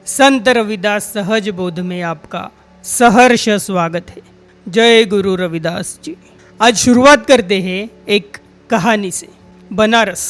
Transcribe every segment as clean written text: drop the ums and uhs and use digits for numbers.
संत रविदास सहज बोध में आपका सहर्ष स्वागत है। जय गुरु रविदास जी। आज शुरुआत करते हैं एक कहानी से। बनारस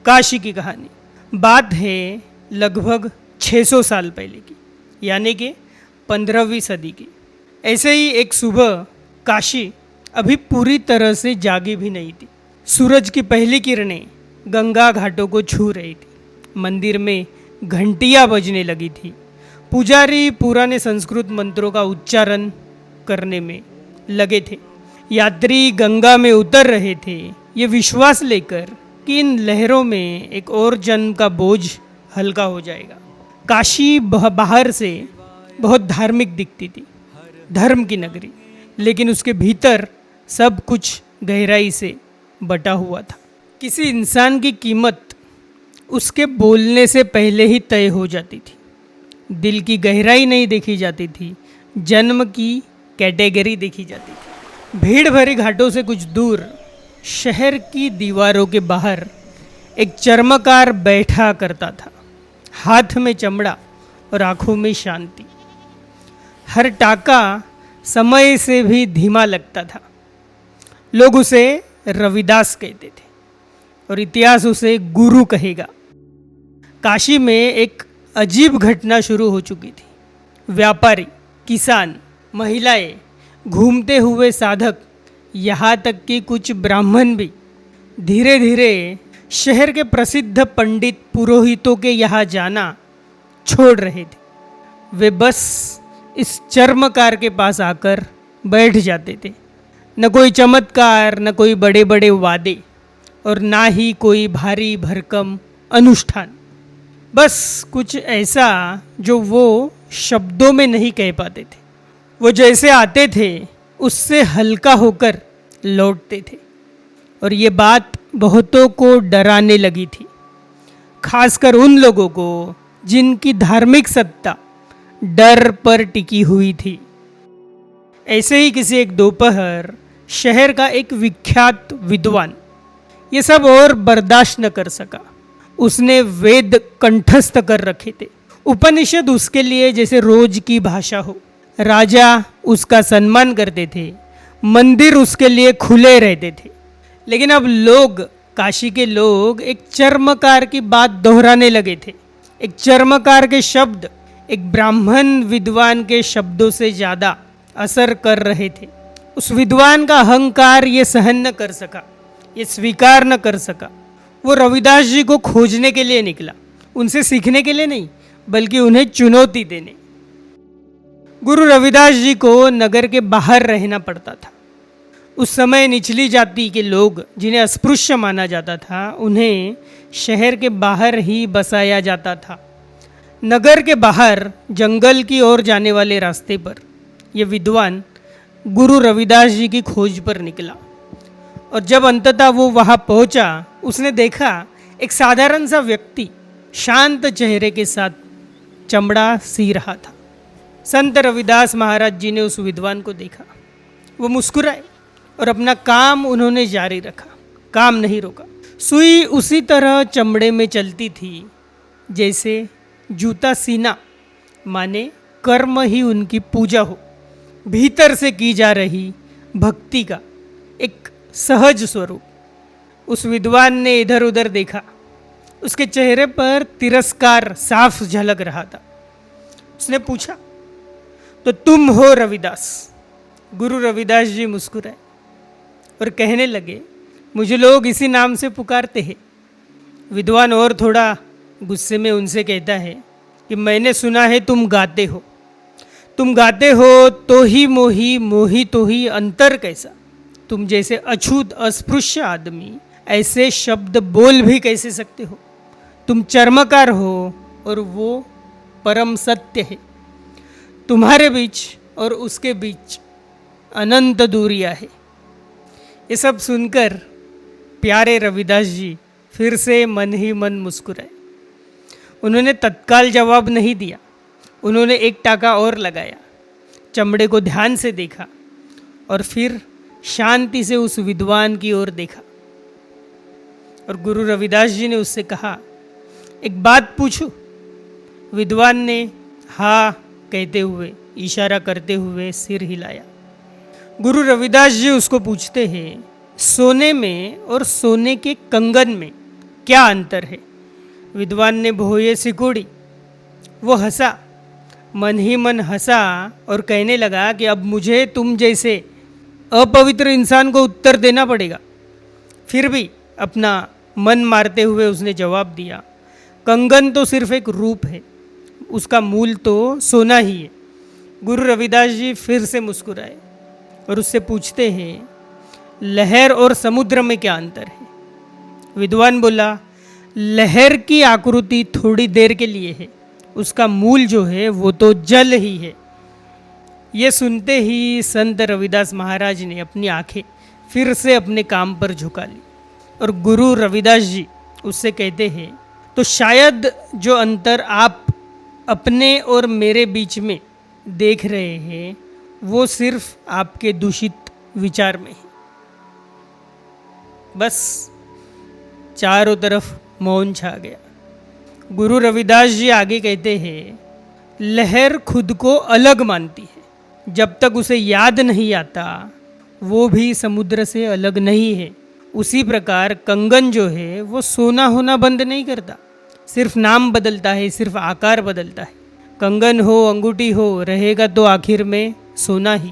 काशी की कहानी। बात है लगभग 600 साल पहले की, यानी कि 15वीं सदी की। ऐसे ही एक सुबह काशी अभी पूरी तरह से जागी भी नहीं थी। सूरज की पहली किरणें गंगा घाटों को छू रही थी। मंदिर में घंटियां बजने लगी थी। पुजारी पुराने संस्कृत मंत्रों का उच्चारण करने में लगे थे। यात्री गंगा में उतर रहे थे, ये विश्वास लेकर कि इन लहरों में एक और जन्म का बोझ हल्का हो जाएगा। काशी बाहर से बहुत धार्मिक दिखती थी, धर्म की नगरी, लेकिन उसके भीतर सब कुछ गहराई से बटा हुआ था। किसी इंसान की कीमत उसके बोलने से पहले ही तय हो जाती थी। दिल की गहराई नहीं देखी जाती थी, जन्म की कैटेगरी देखी जाती थी। भीड़ भरे घाटों से कुछ दूर शहर की दीवारों के बाहर एक चर्मकार बैठा करता था। हाथ में चमड़ा और आंखों में शांति। हर टाका समय से भी धीमा लगता था। लोग उसे रविदास कहते थे और इतिहास उसे गुरु कहेगा। काशी में एक अजीब घटना शुरू हो चुकी थी। व्यापारी, किसान, महिलाएं, घूमते हुए साधक, यहाँ तक कि कुछ ब्राह्मण भी धीरे धीरे शहर के प्रसिद्ध पंडित पुरोहितों के यहाँ जाना छोड़ रहे थे। वे बस इस चर्मकार के पास आकर बैठ जाते थे। न कोई चमत्कार, न कोई बड़े बड़े वादे, और ना ही कोई भारी भरकम अनुष्ठान। बस कुछ ऐसा जो वो शब्दों में नहीं कह पाते थे। वो जैसे आते थे उससे हल्का होकर लौटते थे। और ये बात बहुतों को डराने लगी थी, खासकर उन लोगों को जिनकी धार्मिक सत्ता डर पर टिकी हुई थी। ऐसे ही किसी एक दोपहर शहर का एक विख्यात विद्वान ये सब और बर्दाश्त न कर सका। उसने वेद कंठस्थ कर रखे थे। उपनिषद उसके लिए जैसे रोज की भाषा हो। राजा उसका सम्मान करते थे, मंदिर उसके लिए खुले रहते थे। लेकिन अब लोग, काशी के लोग, एक चर्मकार की बात दोहराने लगे थे। एक चर्मकार के शब्द एक ब्राह्मण विद्वान के शब्दों से ज़्यादा असर कर रहे थे। उस विद्वान का अहंकार ये सहन न कर सका, ये स्वीकार न कर सका। वो रविदास जी को खोजने के लिए निकला, उनसे सीखने के लिए नहीं, बल्कि उन्हें चुनौती देने। गुरु रविदास जी को नगर के बाहर रहना पड़ता था। उस समय निचली जाति के लोग, जिन्हें अस्पृश्य माना जाता था, उन्हें शहर के बाहर ही बसाया जाता था। नगर के बाहर जंगल की ओर जाने वाले रास्ते पर ये विद्वान गुरु रविदास जी की खोज पर निकला। और जब अंततः वो वहाँ पहुँचा, उसने देखा एक साधारण सा व्यक्ति शांत चेहरे के साथ चमड़ा सी रहा था। संत रविदास महाराज जी ने उस विद्वान को देखा। वो मुस्कुराए और अपना काम उन्होंने जारी रखा, काम नहीं रोका। सुई उसी तरह चमड़े में चलती थी जैसे जूता सीना, माने कर्म ही उनकी पूजा हो। भीतर से की जा रही भक्ति का एक सहज स्वरूप। उस विद्वान ने इधर उधर देखा। उसके चेहरे पर तिरस्कार साफ झलक रहा था। उसने पूछा, तो तुम हो रविदास? गुरु रविदास जी मुस्कुराए और कहने लगे, मुझे लोग इसी नाम से पुकारते हैं। विद्वान और थोड़ा गुस्से में उनसे कहता है कि मैंने सुना है तुम गाते हो। तुम गाते हो तो ही मोही, मोही तो ही अंतर कैसा? तुम जैसे अछूत अस्पृश्य आदमी ऐसे शब्द बोल भी कैसे सकते हो? तुम चर्मकार हो और वो परम सत्य है। तुम्हारे बीच और उसके बीच अनंत दूरियां है। ये सब सुनकर प्यारे रविदास जी फिर से मन ही मन मुस्कुराए। उन्होंने तत्काल जवाब नहीं दिया। उन्होंने एक टाका और लगाया, चमड़े को ध्यान से देखा और फिर शांति से उस विद्वान की ओर देखा। और गुरु रविदास जी ने उससे कहा, एक बात पूछूं? विद्वान ने हाँ कहते हुए, इशारा करते हुए सिर हिलाया। गुरु रविदास जी उसको पूछते हैं, सोने में और सोने के कंगन में क्या अंतर है? विद्वान ने भौहें सिकोड़ी। वो हंसा, मन ही मन हंसा और कहने लगा कि अब मुझे तुम जैसे अपवित्र इंसान को उत्तर देना पड़ेगा। फिर भी अपना मन मारते हुए उसने जवाब दिया, कंगन तो सिर्फ एक रूप है, उसका मूल तो सोना ही है। गुरु रविदास जी फिर से मुस्कुराए और उससे पूछते हैं, लहर और समुद्र में क्या अंतर है? विद्वान बोला, लहर की आकृति थोड़ी देर के लिए है, उसका मूल जो है वो तो जल ही है। ये सुनते ही संत रविदास महाराज ने अपनी आंखें फिर से अपने काम पर झुका ली और गुरु रविदास जी उससे कहते हैं, तो शायद जो अंतर आप अपने और मेरे बीच में देख रहे हैं वो सिर्फ आपके दूषित विचार में है। बस चारों तरफ मौन छा गया। गुरु रविदास जी आगे कहते हैं, लहर खुद को अलग मानती है, जब तक उसे याद नहीं आता वो भी समुद्र से अलग नहीं है। उसी प्रकार कंगन जो है वो सोना होना बंद नहीं करता, सिर्फ नाम बदलता है, सिर्फ आकार बदलता है। कंगन हो अंगूठी हो, रहेगा तो आखिर में सोना ही।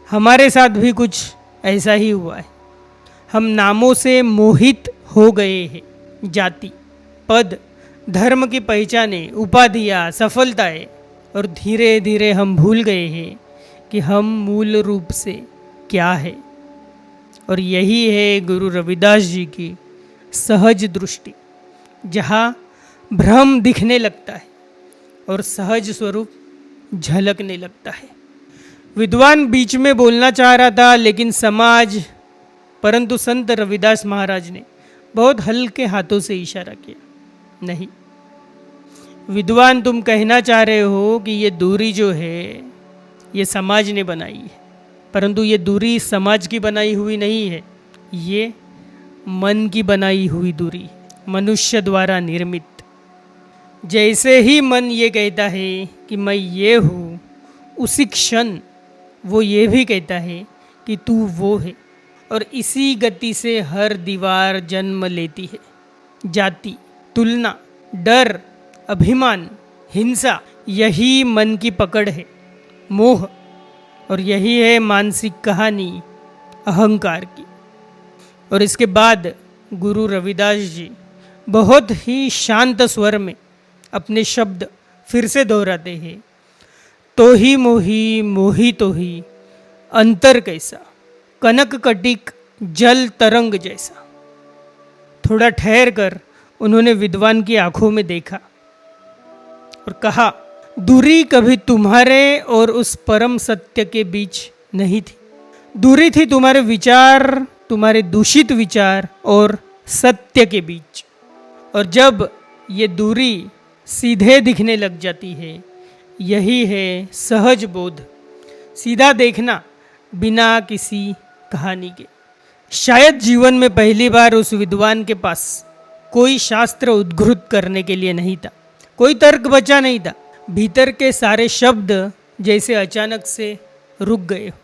हमारे साथ भी कुछ ऐसा ही हुआ है। हम नामों से मोहित हो गए हैं। जाति, पद, धर्म की पहचानें, उपाधियाँ, सफलताएं, और धीरे धीरे हम भूल गए हैं कि हम मूल रूप से क्या है। और यही है गुरु रविदास जी की सहज दृष्टि, जहाँ भ्रम दिखने लगता है और सहज स्वरूप झलकने लगता है। विद्वान बीच में बोलना चाह रहा था, लेकिन समाज, परंतु संत रविदास महाराज ने बहुत हल्के हाथों से इशारा किया, नहीं विद्वान, तुम कहना चाह रहे हो कि ये दूरी जो है ये समाज ने बनाई है, परंतु ये दूरी समाज की बनाई हुई नहीं है, ये मन की बनाई हुई दूरी, मनुष्य द्वारा निर्मित। जैसे ही मन ये कहता है कि मैं ये हूँ, उसी क्षण वो ये भी कहता है कि तू वो है, और इसी गति से हर दीवार जन्म लेती है। जाति, तुलना, डर, अभिमान, हिंसा, यही मन की पकड़ है, मोह, और यही है मानसिक कहानी अहंकार की। और इसके बाद गुरु रविदास जी बहुत ही शांत स्वर में अपने शब्द फिर से दोहराते हैं, तो ही मोही मोही तो ही, अंतर कैसा, कनक कटिक जल तरंग जैसा। थोड़ा ठहर कर उन्होंने विद्वान की आंखों में देखा और कहा, दूरी कभी तुम्हारे और उस परम सत्य के बीच नहीं थी, दूरी थी तुम्हारे विचार, तुम्हारे दूषित विचार और सत्य के बीच। और जब ये दूरी सीधे दिखने लग जाती है, यही है सहज बोध, सीधा देखना बिना किसी कहानी के। शायद जीवन में पहली बार उस विद्वान के पास कोई शास्त्र उद्घृत करने के लिए नहीं था, कोई तर्क बचा नहीं था। भीतर के सारे शब्द जैसे अचानक से रुक गए हो,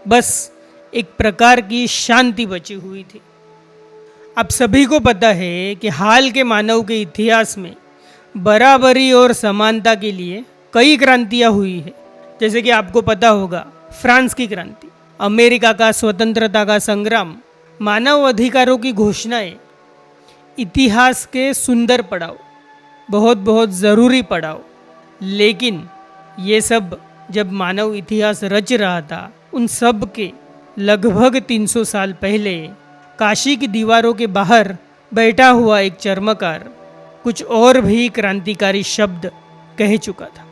बस एक प्रकार की शांति बची हुई थी। आप सभी को पता है कि हाल के मानव के इतिहास में बराबरी और समानता के लिए कई क्रांतियां हुई है। जैसे कि आपको पता होगा फ्रांस की क्रांति, अमेरिका का स्वतंत्रता का संग्राम, मानव अधिकारों की घोषणाएं, इतिहास के सुंदर पड़ाव, बहुत बहुत ज़रूरी पड़ाव। लेकिन ये सब जब मानव इतिहास रच रहा था, उन सब के लगभग 300 साल पहले काशी की दीवारों के बाहर बैठा हुआ एक चर्मकार कुछ और भी क्रांतिकारी शब्द कह चुका था।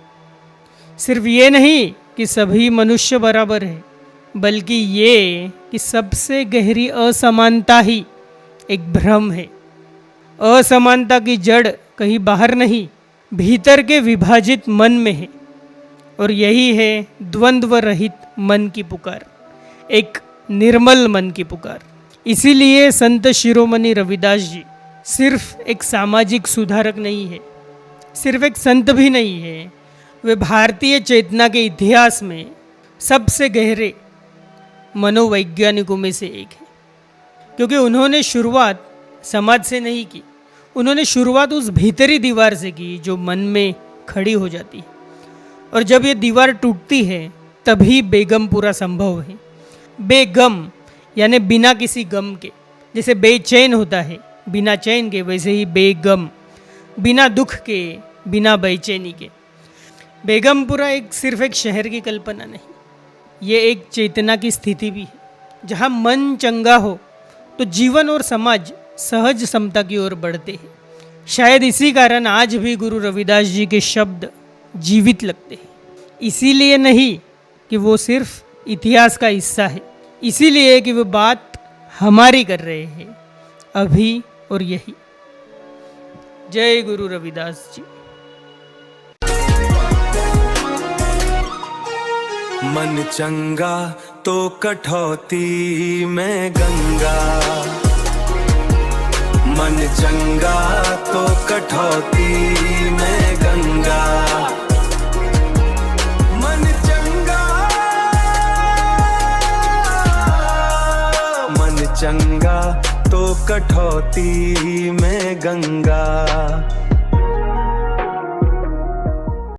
सिर्फ ये नहीं कि सभी मनुष्य बराबर है, बल्कि ये कि सबसे गहरी असमानता ही एक भ्रम है। असमानता की जड़ कहीं बाहर नहीं, भीतर के विभाजित मन में है। और यही है द्वंद्व रहित मन की पुकार, एक निर्मल मन की पुकार। इसीलिए संत शिरोमणि रविदास जी सिर्फ एक सामाजिक सुधारक नहीं है, सिर्फ एक संत भी नहीं है, वे भारतीय चेतना के इतिहास में सबसे गहरे मनोवैज्ञानिकों में से एक है, क्योंकि उन्होंने शुरुआत समाज से नहीं की, उन्होंने शुरुआत उस भीतरी दीवार से की जो मन में खड़ी हो जाती है। और जब ये दीवार टूटती है तभी बेगम पूरा संभव है। बेगम यानी बिना किसी गम के, जैसे बेचैन होता है बिना चैन के, वैसे ही बेगम, बिना दुख के, बिना बेचैनी के। बेगमपुरा सिर्फ एक शहर की कल्पना नहीं, ये एक चेतना की स्थिति भी है, जहाँ मन चंगा हो तो जीवन और समाज सहज समता की ओर बढ़ते हैं। शायद इसी कारण आज भी गुरु रविदास जी के शब्द जीवित लगते हैं। इसीलिए नहीं कि वो सिर्फ इतिहास का हिस्सा है, इसीलिए कि वो बात हमारी कर रहे हैं अभी और यही। जय गुरु रविदास जी। मन चंगा तो कठौती में गंगा, मन चंगा तो कठौती में गंगा, मन चंगा, मन चंगा तो कठौती में गंगा।